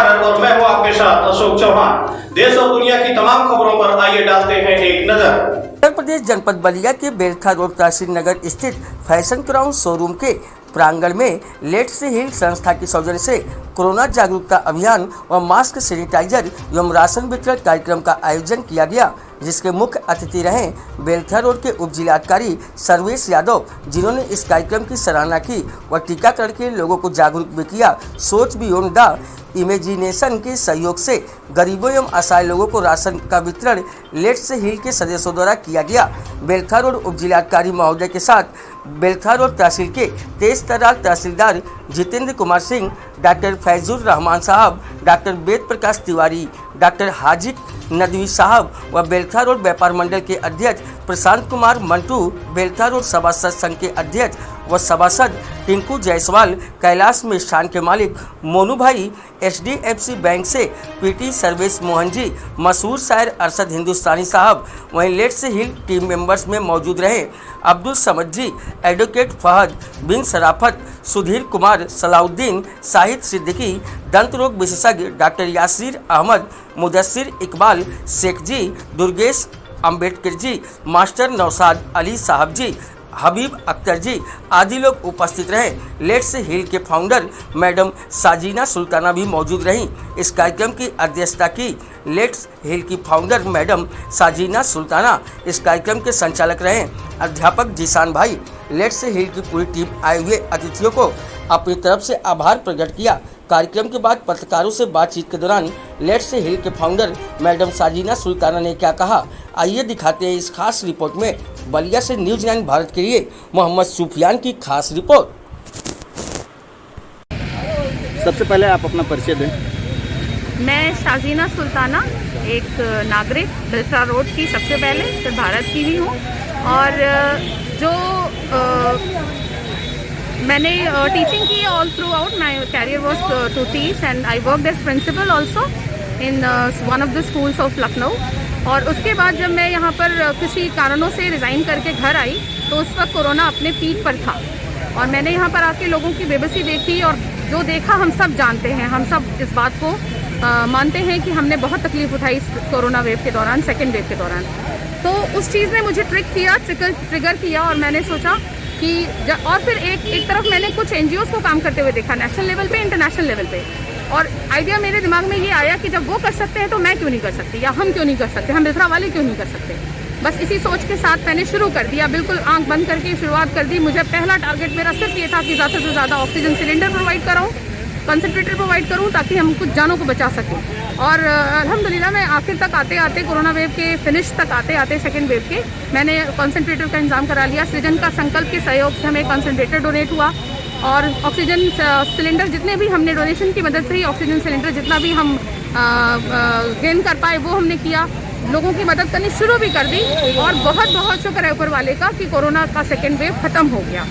भारत और मैं हूं आपके साथ अशोक चौहान। देश और दुनिया की तमाम खबरों पर आइए डालते हैं एक नजर। उत्तर प्रदेश जनपद बलिया के बेलखा रोड तहसील नगर स्थित फैशन क्राउन शोरूम के प्रांगण में लेट्स हील संस्था की सौजन्य से कोरोना जागरूकता अभियान और मास्क, सैनिटाइजर एवं राशन वितरण कार्यक्रम का आयोजन किया गया, जिसके मुख्य अतिथि रहे बेलखा रोड के उप जिलाधिकारी सर्वेश यादव, जिन्होंने इस कार्यक्रम की सराहना की व टीकाकरण के लोगों को जागरूक भी किया। सोच बियॉन्ड द इमेजिनेशन के सहयोग से गरीबों एवं असहाय लोगों को राशन का वितरण लेट्स हील के सदस्यों द्वारा किया गया। बेलखा रोड उप जिलाधिकारी महोदय के साथ बेलखा रोड तहसील के तेज तर्रार तहसीलदार जितेंद्र कुमार सिंह, डॉक्टर फैजुर रहमान साहब, डॉक्टर वेद प्रकाश तिवारी, डॉक्टर हाजिक नदवी साहब व बेलखा रोड व्यापार मंडल के अध्यक्ष प्रशांत कुमार मंटू, बेलखा रोड सभासद संघ के अध्यक्ष व सभासद टिंकू जायसवाल, कैलाश मिष्ठान के मालिक मोनू भाई, HDFC बैंक से PT सर्वेश मोहन जी, मशहूर शायर अरशद हिंदुस्तानी साहब, वहीं लेट्स हील टीम मेंबर्स में मौजूद रहे अब्दुल समद जी, एडवोकेट फहद बिन शराफत, सुधीर कुमार, सलाउद्दीन, शाहिद सिद्दीकी, दंत रोग विशेषज्ञ डॉक्टर यासिर अहमद, मुदस्सिर इकबाल शेख जी, दुर्गेश अम्बेडकर जी, मास्टर नौशाद अली साहब जी, हबीब अख्तर जी आदि लोग उपस्थित रहे। लेट्स हील के फाउंडर मैडम साजीना सुल्ताना भी मौजूद रहीं। इस कार्यक्रम की अध्यक्षता की लेट्स हील की फाउंडर मैडम साजीना सुल्ताना। इस कार्यक्रम के संचालक रहे अध्यापक जीशान भाई। लेट्स हील की पूरी टीम आए हुए अतिथियों को अपनी तरफ से आभार प्रकट किया। कार्यक्रम के बाद पत्रकारों से बातचीत के दौरान लेट्स हील के फाउंडर मैडम साजीना सुल्ताना ने क्या कहा, आइए दिखाते हैं इस खास रिपोर्ट में। बलिया से न्यूज़ 9 भारत के लिए मोहम्मद सुफियान की खास रिपोर्ट। सबसे पहले आप अपना परिचय दें। मैं साजीना सुल्ताना, एक नागरिक बेलखा रोड की सबसे पहले, फिर भारत की भी हूँ। और जो मैंने टीचिंग की all throughout, my career was to teach and I work as principal also in one of the schools of Lucknow. और उसके बाद जब मैं यहाँ पर किसी कारणों से रिज़ाइन करके घर आई तो उस वक्त कोरोना अपने पीक पर था और मैंने यहाँ पर आके लोगों की बेबसी देखी और जो देखा हम सब जानते हैं, हम सब इस बात को मानते हैं कि हमने बहुत तकलीफ उठाई इस कोरोना वेव के दौरान, सेकेंड वेव के दौरान। तो उस चीज़ ने मुझे ट्रिगर किया और मैंने सोचा कि और फिर एक तरफ मैंने कुछ NGOs को काम करते हुए देखा, नेशनल लेवल पे, इंटरनेशनल लेवल पे, और आइडिया मेरे दिमाग में ये आया कि जब वो कर सकते हैं तो मैं क्यों नहीं कर सकती, या हम क्यों नहीं कर सकते, हम बेलखा वाले क्यों नहीं कर सकते। बस इसी सोच के साथ मैंने शुरू कर दिया, बिल्कुल आंख बंद करके शुरुआत कर दी। मुझे पहला टारगेट मेरा सिर्फ ये था कि ज़्यादा से ज़्यादा ऑक्सीजन सिलेंडर प्रोवाइड कराऊँ, कंसनट्रेटर प्रोवाइड करूँ, ताकि हम कुछ जानों को बचा सकें। और अल्हम्दुलिल्लाह मैं आखिर तक आते आते, कोरोना वेव के फिनिश तक आते आते, सेकेंड वेव के, मैंने कंसनट्रेटर का इंतजाम करा लिया। सृजन का संकल्प के सहयोग से हमें कंसनट्रेटर डोनेट हुआ और ऑक्सीजन सिलेंडर जितने भी हमने डोनेशन की मदद से ही ऑक्सीजन सिलेंडर जितना भी हम गेन कर पाए वो हमने किया। लोगों की मदद करनी शुरू भी कर दी और बहुत बहुत शुक्र है ऊपर वाले का कि कोरोना का सेकेंड वेव ख़त्म हो गया।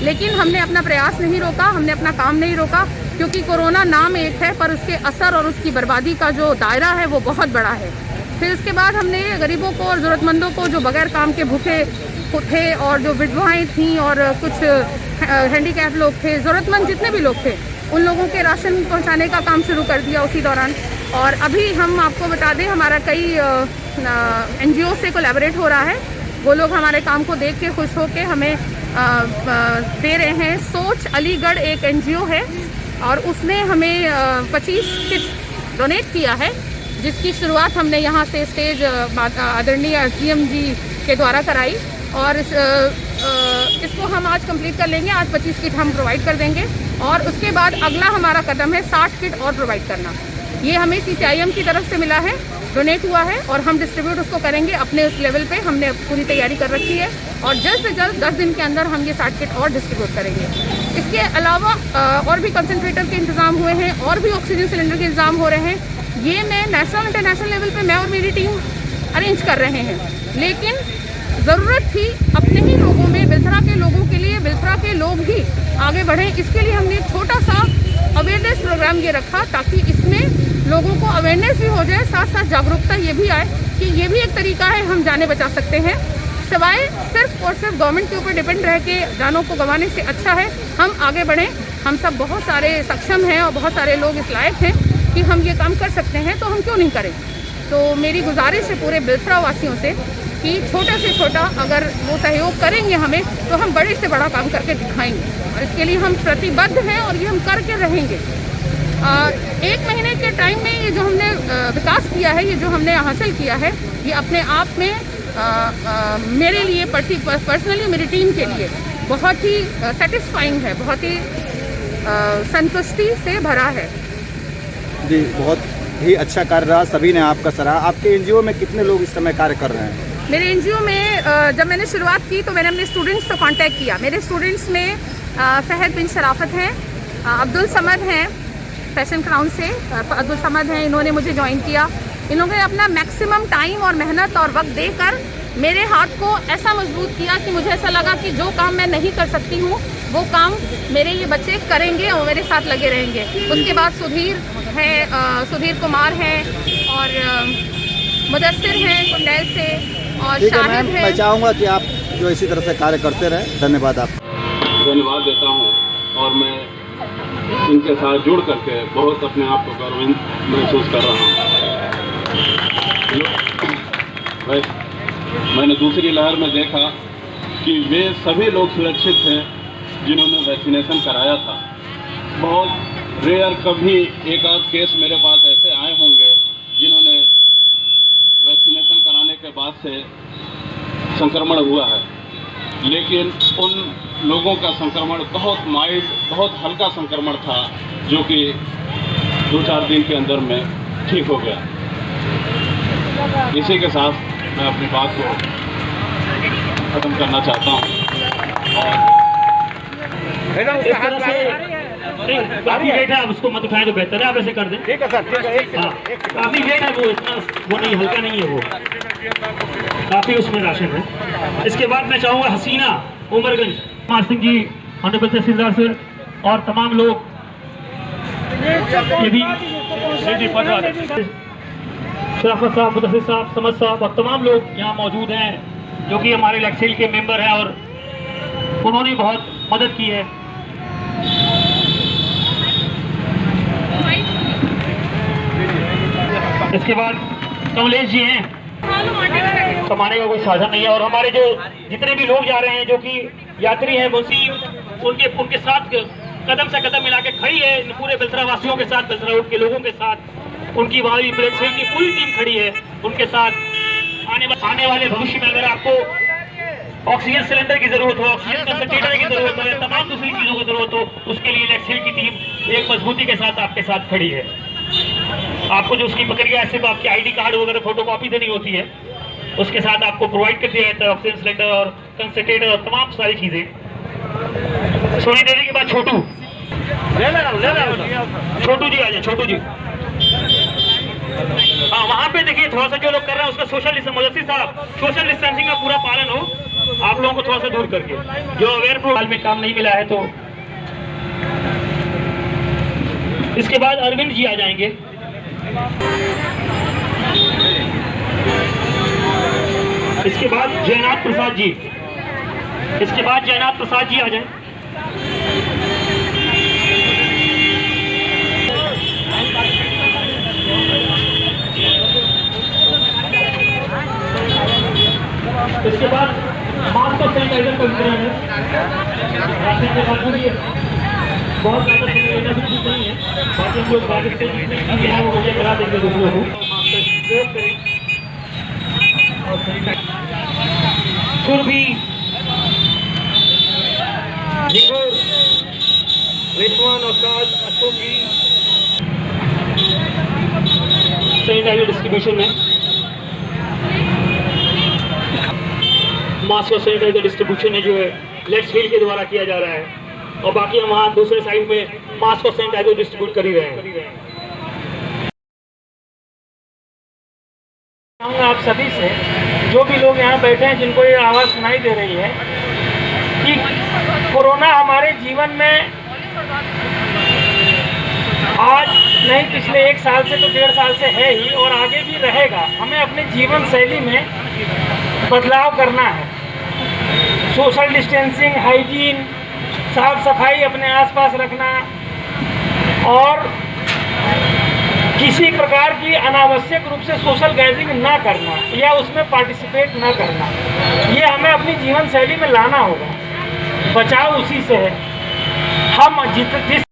लेकिन हमने अपना प्रयास नहीं रोका, हमने अपना काम नहीं रोका, क्योंकि कोरोना नाम एक है पर उसके असर और उसकी बर्बादी का जो दायरा है वो बहुत बड़ा है। फिर उसके बाद हमने गरीबों को और ज़रूरतमंदों को जो बगैर काम के भूखे थे और जो विधवाएँ थीं और कुछ हैंडीकैप लोग थे, ज़रूरतमंद जितने भी लोग थे, उन लोगों के राशन पहुंचाने का काम शुरू कर दिया उसी दौरान। और अभी हम आपको बता दें, हमारा कई NGO से कोलैबोरेट हो रहा है। वो लोग हमारे काम को देख के खुश होके हमें दे रहे हैं। सोच अलीगढ़ एक NGO है और उसने हमें 25 किट डोनेट किया है, जिसकी शुरुआत हमने यहाँ से स्टेज आदरणीय GM जी के द्वारा कराई और इसको हम आज कंप्लीट कर लेंगे। आज 25 किट हम प्रोवाइड कर देंगे और उसके बाद अगला हमारा कदम है 60 किट और प्रोवाइड करना। ये हमें CCIM की तरफ से मिला है, डोनेट हुआ है और हम डिस्ट्रीब्यूट उसको करेंगे अपने उस लेवल पे। हमने पूरी तैयारी कर रखी है और जल्द से जल्द 10 दिन के अंदर हम ये 60 किट और डिस्ट्रीब्यूट करेंगे। इसके अलावा और भी कंसनट्रेटर के इंतज़ाम हुए हैं और भी ऑक्सीजन सिलेंडर के इंतज़ाम हो रहे हैं। ये मैं नेशनल इंटरनेशनल लेवल पे मैं और मेरी टीम अरेंज कर रहे हैं, लेकिन ज़रूरत थी अपने ही लोगों में, बेलखा के लोगों के लिए, बेलखा के लोग ही आगे बढ़ें। इसके लिए हमने एक छोटा सा अवेयरनेस प्रोग्राम ये रखा ताकि इसमें लोगों को अवेयरनेस भी हो जाए, साथ साथ जागरूकता ये भी आए कि ये भी एक तरीका है, हम जानें बचा सकते हैं। सिवाय सिर्फ और सिर्फ गवर्नमेंट के ऊपर डिपेंड रह के जानों को गंवाने से अच्छा है हम आगे बढ़ें। हम सब बहुत सारे सक्षम हैं और बहुत सारे लोग इस लायक हैं कि हम ये काम कर सकते हैं तो हम क्यों नहीं करें। तो मेरी गुजारिश है पूरे बिलसरा वासियों से कि छोटे से छोटा अगर वो सहयोग करेंगे हमें तो हम बड़े से बड़ा काम करके दिखाएंगे, और इसके लिए हम प्रतिबद्ध हैं और ये हम करके रहेंगे। 1 महीने के टाइम में ये जो हमने विकास किया है, ये जो हमने हासिल किया है, ये अपने आप में मेरे लिए पर्सनली मेरी टीम के लिए बहुत ही सेटिस्फाइंग है, बहुत ही संतुष्टि से भरा है। जी, बहुत ही अच्छा कार्य रहा, सभी ने आपका सराहा। आपके एनजीओ में कितने लोग इस समय कार्य कर रहे हैं? मेरे एनजीओ में जब मैंने शुरुआत की तो मैंने अपने स्टूडेंट्स से कांटेक्ट किया। मेरे स्टूडेंट्स में फहद बिन शराफत हैं, अब्दुल समद हैं फैशन क्राउन से, अब्दुल समद हैं, इन्होंने मुझे ज्वाइन किया। इन लोगों ने अपना मैक्सिमम टाइम और मेहनत और वक्त देकर मेरे हाथ को ऐसा मजबूत किया कि मुझे ऐसा लगा कि जो काम मैं नहीं कर सकती हूँ वो काम मेरे ये बच्चे करेंगे और मेरे साथ लगे रहेंगे। उसके बाद सुधीर है, सुधीर कुमार हैं और मुदस्सिर हैं कुंडैल से, और ठीक है शाहिद मैम, है। मैं चाहूँगा कि आप जो इसी तरह से कार्य करते रहें। धन्यवाद आपका। धन्यवाद देता हूँ, और मैं इनके साथ जुड़ करके बहुत अपने आप को गर्वित महसूस कर रहा हूँ। मैंने दूसरी लहर में देखा कि वे सभी लोग सुरक्षित थे जिन्होंने वैक्सीनेशन कराया था। बहुत रेयर, कभी एक आध केस मेरे पास ऐसे आए होंगे जिन्होंने वैक्सीनेशन कराने के बाद से संक्रमण हुआ है, लेकिन उन लोगों का संक्रमण बहुत माइल्ड, बहुत हल्का संक्रमण था, जो कि 2-4 दिन के अंदर में ठीक हो गया। इसी के साथ मैं अपनी बात को ख़त्म करना चाहता हूँ। काफी वेट है, अब उसको मत उठाएं तो बेहतर है, आप ऐसे कर दें। ठीक है सर, ठीक है। हाँ, काफी वेट है, वो इतना वो नहीं, हल्का नहीं है, वो काफी उसमें राशन है। इसके बाद मैं चाहूँगा हसीना उमरगंज, कुमार सिंह जी, ऑनरेबल तहसीलदार सर और तमाम लोग, ये भी शराफत साहब, मुदस्सिर साहब, समद साहब और तमाम लोग यहाँ मौजूद हैं जो कि हमारे लेक्सेल के मेंबर हैं और उन्होंने बहुत मदद की है। इसके बाद कमलेश जी हैं, कमाने का कोई साधन नहीं है, और हमारे जो जितने भी लोग जा रहे हैं जो कि यात्री हैं, उनके साथ कदम से कदम मिला के खड़ी है, इन पूरे बिलसरा वासियों के साथ, बिलसरा रोड के लोगों के साथ, उनकी हमारी ब्लैकसेल की पूरी टीम खड़ी है उनके साथ। आने वाले भविष्य में अगर आपको ऑक्सीजन सिलेंडर की जरूरत हो, ऑक्सीजन कंसंट्रेटर की जरूरत हो, तमाम दूसरी चीजों की जरूरत हो, उसके लिए लेक्सेल की टीम एक मजबूती के साथ आपके साथ खड़ी है। आपको जो उसकी प्रक्रिया है, सिर्फ आपकी आईडी कार्ड वगैरह फोटोकॉपी देनी होती है, उसके साथ आपको प्रोवाइड कर दिया जाता है ऑक्सीजन सिलेंडर और कंसंट्रेटर और तमाम सारी चीजें। सोनी देने के बाद छोटू जी आ जाए, छोटू जी। हाँ, वहाँ पे देखिए थोड़ा सा जो लोग कर रहे हैं उसका सोशल डिस्टेंस, मुदस्सिर साहब, सोशल डिस्टेंसिंग का पूरा पालन हो, आप लोगों को थोड़ा सा दूर करके, जो अवेयर प्रोग्राम में काम नहीं मिला है। तो इसके बाद अरविंद जी आ जाएंगे। इसके बाद जयनाथ प्रसाद जी, इसके बाद जयनाथ प्रसाद जी आ जाए। इसके बाद मास्क और सैनिटाइजर का वितरण है। राशन के बाद भी बहुत ज़्यादा सैनिटाइजर भी ठीक नहीं है, बाकी हम लोग बाकी से जितनी चीज़ें हैं वो मुझे करा देंगे दूसरों को। मास्क का उपयोग करें और सैनिटाइजर सुरभि, जिंगूर, रिजवान और साज, अशोक जी सैनिटाइजर डिस्ट्रीब्यूशन में, मास्क और सैनिटाइजर डिस्ट्रीब्यूशन है जो है लेट्स फील के द्वारा किया जा रहा है, और बाकी हम वहाँ दूसरे साइड में मास्क और सैनिटाइजर डिस्ट्रीब्यूट कर ही रहे हैं। आप सभी से, जो भी लोग यहाँ बैठे हैं जिनको ये आवाज़ सुनाई दे रही है कि कोरोना हमारे जीवन में आज नहीं, पिछले 1 साल से तो 1.5 साल से है ही और आगे भी रहेगा। हमें अपने जीवन शैली में बदलाव करना है। सोशल डिस्टेंसिंग, हाइजीन, साफ सफाई अपने आसपास रखना और किसी प्रकार की अनावश्यक रूप से सोशल गैदरिंग ना करना या उसमें पार्टिसिपेट ना करना, ये हमें अपनी जीवन शैली में लाना होगा। बचाव उसी से है। हम जिस